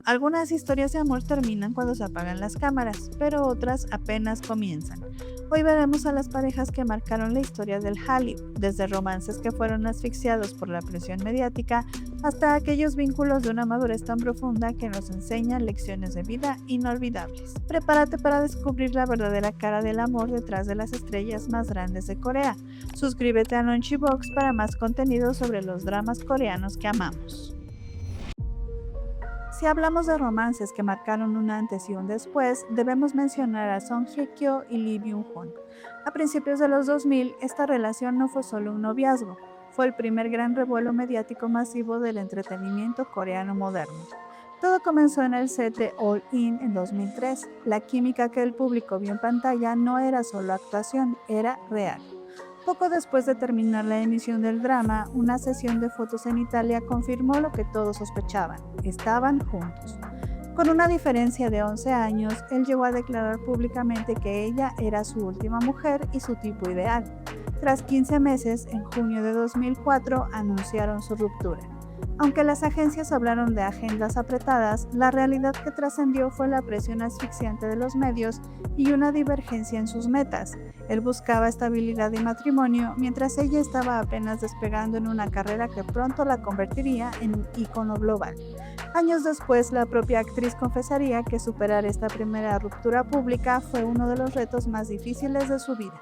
Algunas historias de amor terminan cuando se apagan las cámaras, pero otras apenas comienzan. Hoy veremos a las parejas que marcaron la historia del Hollywood, desde romances que fueron asfixiados por la presión mediática hasta aquellos vínculos de una madurez tan profunda que nos enseñan lecciones de vida inolvidables. Prepárate para descubrir la verdadera cara del amor detrás de las estrellas más grandes de Corea. Suscríbete a Nonchibox para más contenido sobre los dramas coreanos que amamos. Si hablamos de romances que marcaron un antes y un después, debemos mencionar a Song Hye-kyo y Lee Byung-hun. A principios de los 2000, esta relación no fue solo un noviazgo, fue el primer gran revuelo mediático masivo del entretenimiento coreano moderno. Todo comenzó en el set de All In en 2003. La química que el público vio en pantalla no era solo actuación, era real. Poco después de terminar la emisión del drama, una sesión de fotos en Italia confirmó lo que todos sospechaban: estaban juntos. Con una diferencia de 11 años, él llegó a declarar públicamente que ella era su última mujer y su tipo ideal. Tras 15 meses, en junio de 2004, anunciaron su ruptura. Aunque las agencias hablaron de agendas apretadas, la realidad que trascendió fue la presión asfixiante de los medios y una divergencia en sus metas. Él buscaba estabilidad y matrimonio, mientras ella estaba apenas despegando en una carrera que pronto la convertiría en un ícono global. Años después, la propia actriz confesaría que superar esta primera ruptura pública fue uno de los retos más difíciles de su vida.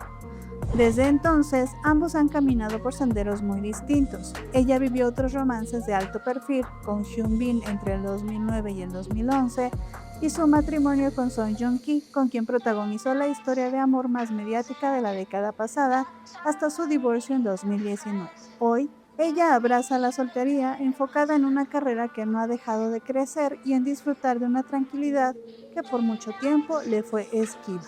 Desde entonces, ambos han caminado por senderos muy distintos. Ella vivió otros romances de alto perfil con Hyun Bin entre el 2009 y el 2011 y su matrimonio con Song Joong-ki, con quien protagonizó la historia de amor más mediática de la década pasada, hasta su divorcio en 2019. Hoy, ella abraza la soltería, enfocada en una carrera que no ha dejado de crecer y en disfrutar de una tranquilidad que por mucho tiempo le fue esquiva.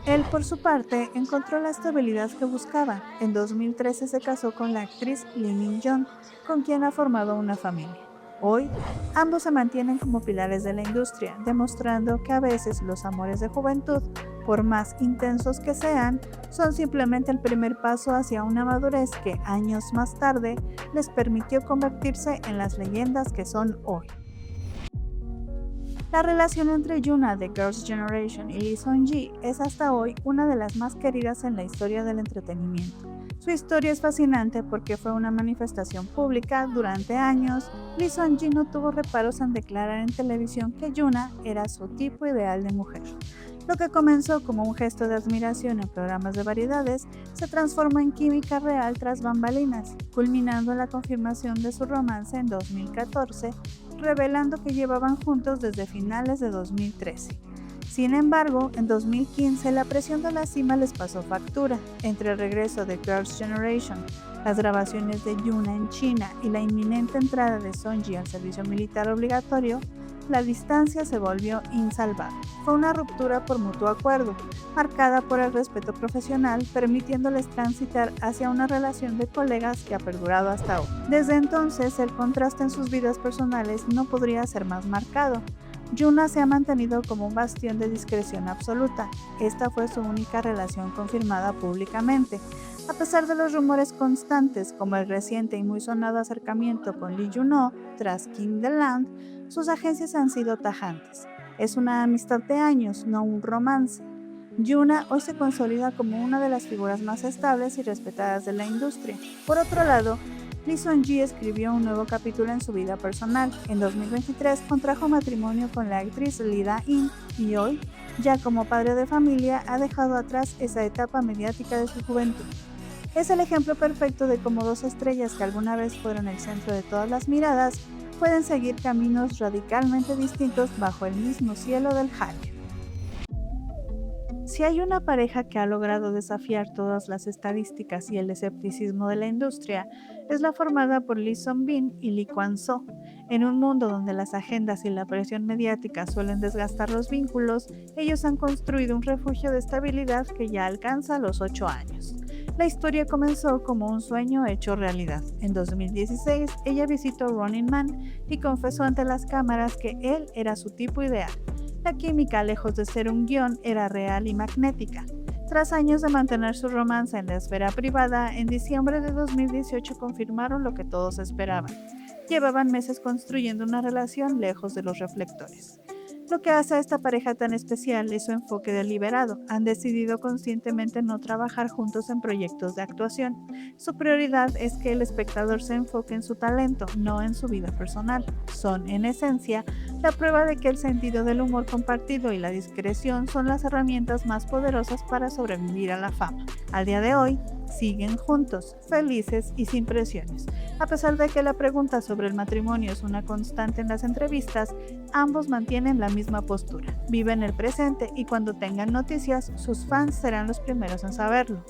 Él, por su parte, encontró la estabilidad que buscaba. En 2013 se casó con la actriz Lee Min-jung, con quien ha formado una familia. Hoy, ambos se mantienen como pilares de la industria, demostrando que a veces los amores de juventud, por más intensos que sean, son simplemente el primer paso hacia una madurez que, años más tarde, les permitió convertirse en las leyendas que son hoy. La relación entre Yuna de Girls' Generation y Lee Seung-gi es hasta hoy una de las más queridas en la historia del entretenimiento. Su historia es fascinante porque fue una manifestación pública durante años. Lee Seung-gi no tuvo reparos en declarar en televisión que Yuna era su tipo ideal de mujer. Lo que comenzó como un gesto de admiración en programas de variedades se transformó en química real tras bambalinas, culminando en la confirmación de su romance en 2014, revelando que llevaban juntos desde finales de 2013. Sin embargo, en 2015 la presión de la cima les pasó factura. Entre el regreso de Girls' Generation, las grabaciones de Yuna en China y la inminente entrada de Seung-gi al servicio militar obligatorio, la distancia se volvió insalvable. Fue una ruptura por mutuo acuerdo, marcada por el respeto profesional, permitiéndoles transitar hacia una relación de colegas que ha perdurado hasta hoy. Desde entonces, el contraste en sus vidas personales no podría ser más marcado. Yuna se ha mantenido como un bastión de discreción absoluta. Esta fue su única relación confirmada públicamente. A pesar de los rumores constantes, como el reciente y muy sonado acercamiento con Lee Juno tras King the Land, sus agencias han sido tajantes. Es una amistad de años, no un romance. Yuna hoy se consolida como una de las figuras más estables y respetadas de la industria. Por otro lado, Lee Seung-gi escribió un nuevo capítulo en su vida personal. En 2023 contrajo matrimonio con la actriz Lee Da-in y hoy, ya como padre de familia, ha dejado atrás esa etapa mediática de su juventud. Es el ejemplo perfecto de cómo dos estrellas que alguna vez fueron el centro de todas las miradas pueden seguir caminos radicalmente distintos bajo el mismo cielo del Hallyu. Si hay una pareja que ha logrado desafiar todas las estadísticas y el escepticismo de la industria, es la formada por Lee Sung-bin y Lee Kwang-soo. En un mundo donde las agendas y la presión mediática suelen desgastar los vínculos, ellos han construido un refugio de estabilidad que ya alcanza los 8 años. La historia comenzó como un sueño hecho realidad. En 2016, ella visitó Running Man y confesó ante las cámaras que él era su tipo ideal. La química, lejos de ser un guión, era real y magnética. Tras años de mantener su romance en la esfera privada, en diciembre de 2018 confirmaron lo que todos esperaban. llevaban meses construyendo una relación lejos de los reflectores. Lo que hace a esta pareja tan especial es su enfoque deliberado. Han decidido conscientemente no trabajar juntos en proyectos de actuación. Su prioridad es que el espectador se enfoque en su talento, no en su vida personal. Son, en esencia, la prueba de que el sentido del humor compartido y la discreción son las herramientas más poderosas para sobrevivir a la fama. Al día de hoy, siguen juntos, felices y sin presiones. A pesar de que la pregunta sobre el matrimonio es una constante en las entrevistas, ambos mantienen la misma postura. Viven el presente y cuando tengan noticias, sus fans serán los primeros en saberlo.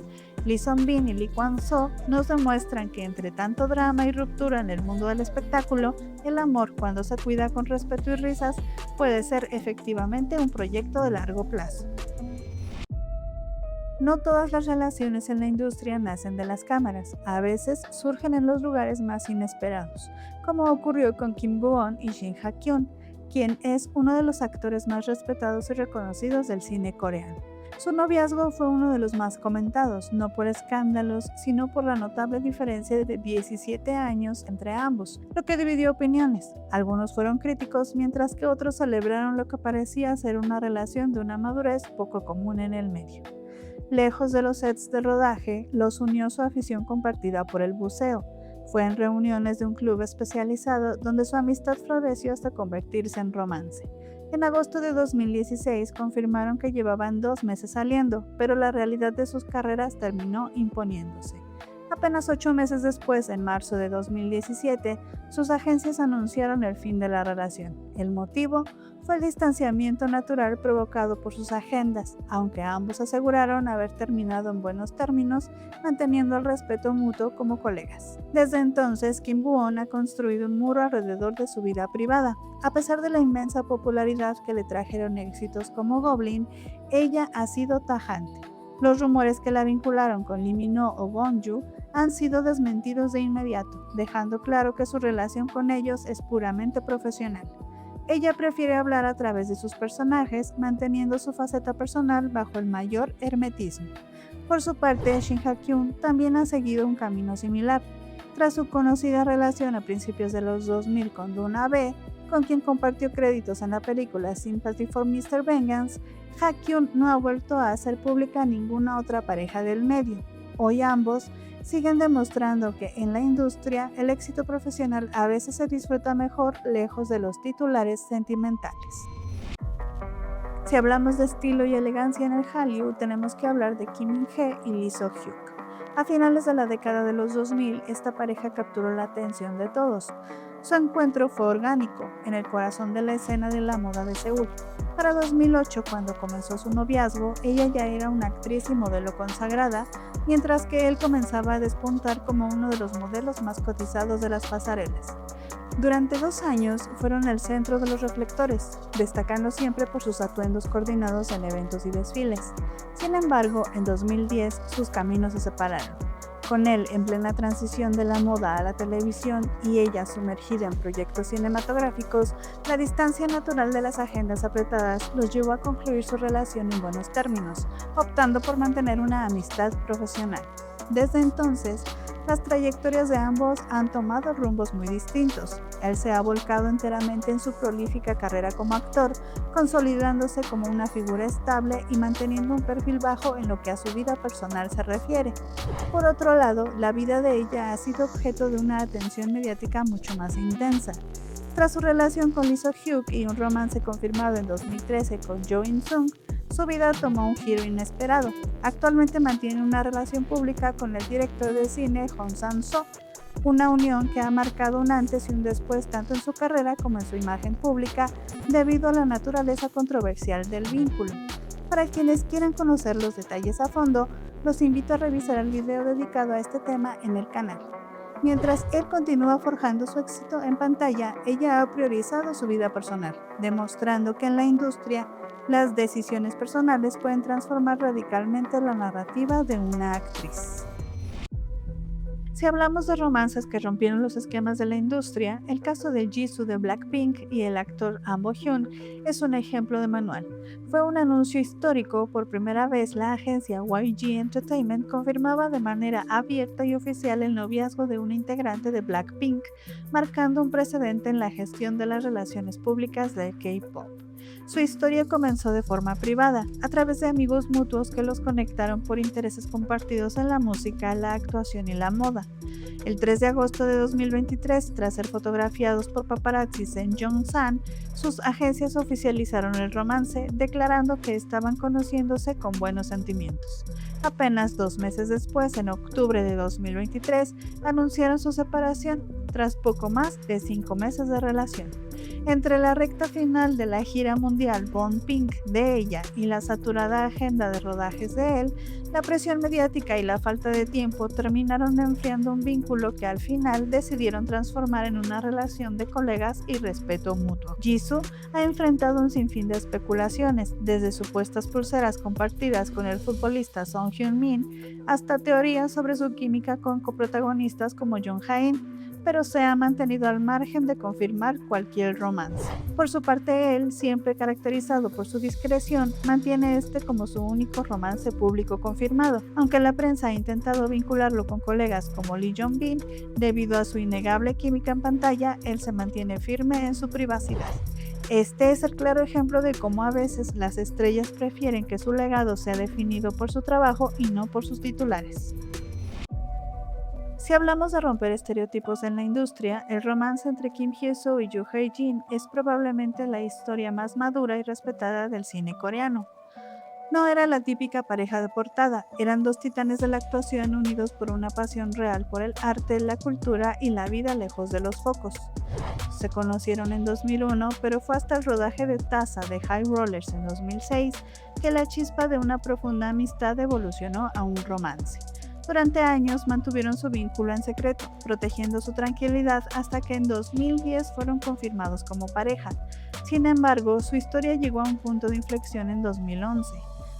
Lee Sung-bin y Lee Kwang-soo nos demuestran que entre tanto drama y ruptura en el mundo del espectáculo, el amor, cuando se cuida con respeto y risas, puede ser efectivamente un proyecto de largo plazo. No todas las relaciones en la industria nacen de las cámaras, a veces surgen en los lugares más inesperados, como ocurrió con Kim Woo-on y Shin Ha-kyun, quien es uno de los actores más respetados y reconocidos del cine coreano. Su noviazgo fue uno de los más comentados, no por escándalos, sino por la notable diferencia de 17 años entre ambos, lo que dividió opiniones. Algunos fueron críticos, mientras que otros celebraron lo que parecía ser una relación de una madurez poco común en el medio. Lejos de los sets de rodaje, los unió su afición compartida por el buceo. Fue en reuniones de un club especializado donde su amistad floreció hasta convertirse en romance. En agosto de 2016 confirmaron que llevaban 2 meses saliendo, pero la realidad de sus carreras terminó imponiéndose. Apenas 8 meses después, en marzo de 2017, sus agencias anunciaron el fin de la relación. El motivo fue el distanciamiento natural provocado por sus agendas, aunque ambos aseguraron haber terminado en buenos términos, manteniendo el respeto mutuo como colegas. Desde entonces, Kim Woo-on ha construido un muro alrededor de su vida privada. A pesar de la inmensa popularidad que le trajeron éxitos como Goblin, ella ha sido tajante. Los rumores que la vincularon con Lee Min-ho o Won-ju han sido desmentidos de inmediato, dejando claro que su relación con ellos es puramente profesional. Ella prefiere hablar a través de sus personajes, manteniendo su faceta personal bajo el mayor hermetismo. Por su parte, Shin Ha-kyun también ha seguido un camino similar. Tras su conocida relación a principios de los 2000 con Duna B, con quien compartió créditos en la película Sympathy for Mr. Vengeance, Ha-kyun no ha vuelto a hacer pública ninguna otra pareja del medio. Hoy ambos siguen demostrando que en la industria el éxito profesional a veces se disfruta mejor lejos de los titulares sentimentales. Si hablamos de estilo y elegancia en el Hallyu, tenemos que hablar de Kim Min-hye y Lee So-hyuk. A finales de la década de los 2000, esta pareja capturó la atención de todos. Su encuentro fue orgánico, en el corazón de la escena de la moda de Seúl. Para 2008, cuando comenzó su noviazgo, ella ya era una actriz y modelo consagrada, mientras que él comenzaba a despuntar como uno de los modelos más cotizados de las pasarelas. Durante 2 años fueron el centro de los reflectores, destacando siempre por sus atuendos coordinados en eventos y desfiles. Sin embargo, en 2010 sus caminos se separaron. Con él en plena transición de la moda a la televisión y ella sumergida en proyectos cinematográficos, la distancia natural de las agendas apretadas los llevó a concluir su relación en buenos términos, optando por mantener una amistad profesional. Desde entonces, las trayectorias de ambos han tomado rumbos muy distintos. Él se ha volcado enteramente en su prolífica carrera como actor, consolidándose como una figura estable y manteniendo un perfil bajo en lo que a su vida personal se refiere. Por otro lado, la vida de ella ha sido objeto de una atención mediática mucho más intensa. Tras su relación con Lee So-hyuk y un romance confirmado en 2013 con Jo In-sung, su vida tomó un giro inesperado. Actualmente mantiene una relación pública con el director de cine Hong Sang-soo, una unión que ha marcado un antes y un después tanto en su carrera como en su imagen pública debido a la naturaleza controversial del vínculo. Para quienes quieran conocer los detalles a fondo, los invito a revisar el video dedicado a este tema en el canal. Mientras él continúa forjando su éxito en pantalla, ella ha priorizado su vida personal, demostrando que en la industria las decisiones personales pueden transformar radicalmente la narrativa de una actriz. Si hablamos de romances que rompieron los esquemas de la industria, el caso de Jisoo de Blackpink y el actor Ahn Bo-hyun es un ejemplo de manual. Fue un anuncio histórico. Por primera vez, la agencia YG Entertainment confirmaba de manera abierta y oficial el noviazgo de una integrante de Blackpink, marcando un precedente en la gestión de las relaciones públicas del K-pop. Su historia comenzó de forma privada, a través de amigos mutuos que los conectaron por intereses compartidos en la música, la actuación y la moda. El 3 de agosto de 2023, tras ser fotografiados por paparazzis en Yongsan, sus agencias oficializaron el romance, declarando que estaban conociéndose con buenos sentimientos. Apenas 2 meses después, en octubre de 2023, anunciaron su separación, tras poco más de 5 meses de relación. Entre la recta final de la gira mundial Born Pink de ella y la saturada agenda de rodajes de él, la presión mediática y la falta de tiempo terminaron enfriando un vínculo que al final decidieron transformar en una relación de colegas y respeto mutuo. Jisoo ha enfrentado un sinfín de especulaciones, desde supuestas pulseras compartidas con el futbolista Son Heung-min hasta teorías sobre su química con coprotagonistas como Jung Ha-in, pero se ha mantenido al margen de confirmar cualquier romance. Por su parte, él, siempre caracterizado por su discreción, mantiene este como su único romance público confirmado, aunque la prensa ha intentado vincularlo con colegas como Lee Jong-bin. Debido a su innegable química en pantalla, él se mantiene firme en su privacidad. Este es el claro ejemplo de cómo a veces las estrellas prefieren que su legado sea definido por su trabajo y no por sus titulares. Si hablamos de romper estereotipos en la industria, el romance entre Kim Hye-soo y Yoo Hae-jin es probablemente la historia más madura y respetada del cine coreano. No era la típica pareja de portada, eran dos titanes de la actuación unidos por una pasión real por el arte, la cultura y la vida lejos de los focos. Se conocieron en 2001, pero fue hasta el rodaje de Taza de High Rollers en 2006 que la chispa de una profunda amistad evolucionó a un romance. Durante años mantuvieron su vínculo en secreto, protegiendo su tranquilidad hasta que en 2010 fueron confirmados como pareja. Sin embargo, su historia llegó a un punto de inflexión en 2011.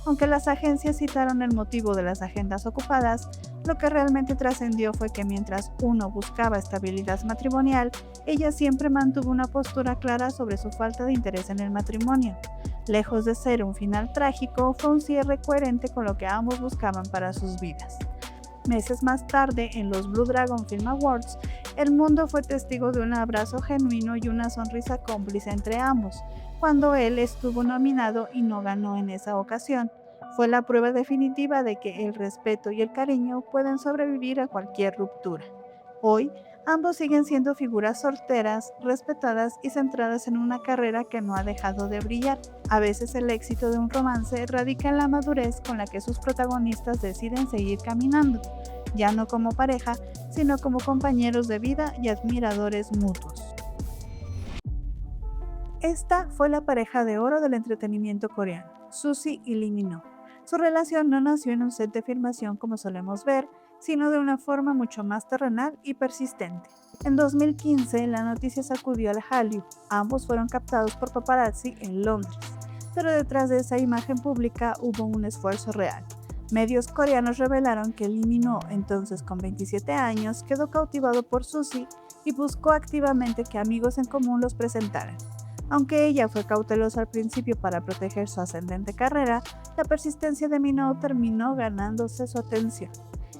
Aunque las agencias citaron el motivo de las agendas ocupadas, lo que realmente trascendió fue que mientras uno buscaba estabilidad matrimonial, ella siempre mantuvo una postura clara sobre su falta de interés en el matrimonio. Lejos de ser un final trágico, fue un cierre coherente con lo que ambos buscaban para sus vidas. Meses más tarde, en los Blue Dragon Film Awards, el mundo fue testigo de un abrazo genuino y una sonrisa cómplice entre ambos, cuando él estuvo nominado y no ganó en esa ocasión. Fue la prueba definitiva de que el respeto y el cariño pueden sobrevivir a cualquier ruptura. Hoy, ambos siguen siendo figuras solteras, respetadas y centradas en una carrera que no ha dejado de brillar. A veces el éxito de un romance radica en la madurez con la que sus protagonistas deciden seguir caminando, ya no como pareja, sino como compañeros de vida y admiradores mutuos. Esta fue la pareja de oro del entretenimiento coreano, Suzy y Lee Min-ho. Su relación no nació en un set de filmación como solemos ver, sino de una forma mucho más terrenal y persistente. En 2015, la noticia sacudió al Hallyu. Ambos fueron captados por paparazzi en Londres, pero detrás de esa imagen pública hubo un esfuerzo real. Medios coreanos revelaron que Lee Min-ho, entonces con 27 años, quedó cautivado por Suzy y buscó activamente que amigos en común los presentaran. Aunque ella fue cautelosa al principio para proteger su ascendente carrera, la persistencia de Min-ho terminó ganándose su atención.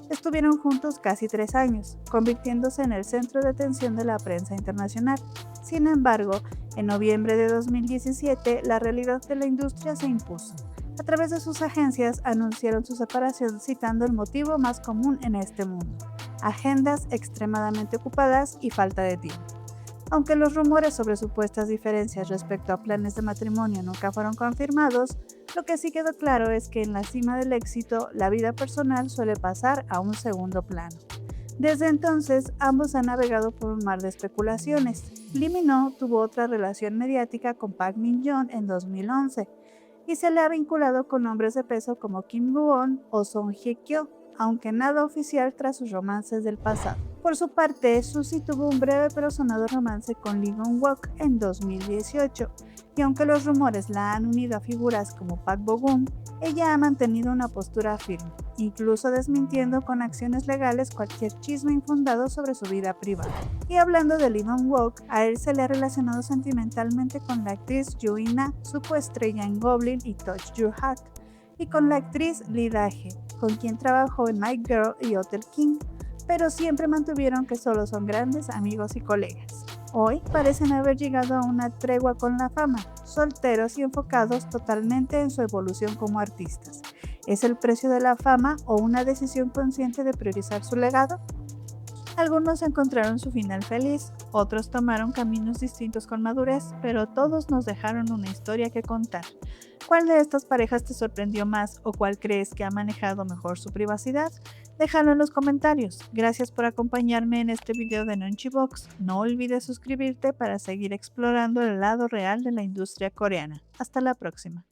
Estuvieron juntos casi 3 años, convirtiéndose en el centro de atención de la prensa internacional. Sin embargo, en noviembre de 2017, la realidad de la industria se impuso. A través de sus agencias anunciaron su separación citando el motivo más común en este mundo: agendas extremadamente ocupadas y falta de tiempo. Aunque los rumores sobre supuestas diferencias respecto a planes de matrimonio nunca fueron confirmados, lo que sí quedó claro es que en la cima del éxito, la vida personal suele pasar a un segundo plano. Desde entonces, ambos han navegado por un mar de especulaciones. Lee Min-ho tuvo otra relación mediática con Park Min-young en 2011 y se le ha vinculado con hombres de peso como Kim Woo-won o Song Hye-kyo, aunque nada oficial tras sus romances del pasado. Por su parte, Suzy tuvo un breve pero sonado romance con Lee Gung-wook en 2018, y aunque los rumores la han unido a figuras como Park Bo-gum, ella ha mantenido una postura firme. incluso desmintiendo con acciones legales cualquier chisme infundado sobre su vida privada. Y hablando de Lee Dong-wook, a él se le ha relacionado sentimentalmente con la actriz Yoo In-na, su coestrella en Goblin y Touch Your Heart, y con la actriz Lee Dae-hye, con quien trabajó en Night Girl y Hotel King, pero siempre mantuvieron que solo son grandes amigos y colegas. Hoy parecen haber llegado a una tregua con la fama, solteros y enfocados totalmente en su evolución como artistas. ¿Es el precio de la fama o una decisión consciente de priorizar su legado? Algunos encontraron su final feliz, otros tomaron caminos distintos con madurez, pero todos nos dejaron una historia que contar. ¿Cuál de estas parejas te sorprendió más o cuál crees que ha manejado mejor su privacidad? Déjalo en los comentarios. Gracias por acompañarme en este video de Nonchibox. No olvides suscribirte para seguir explorando el lado real de la industria coreana. Hasta la próxima.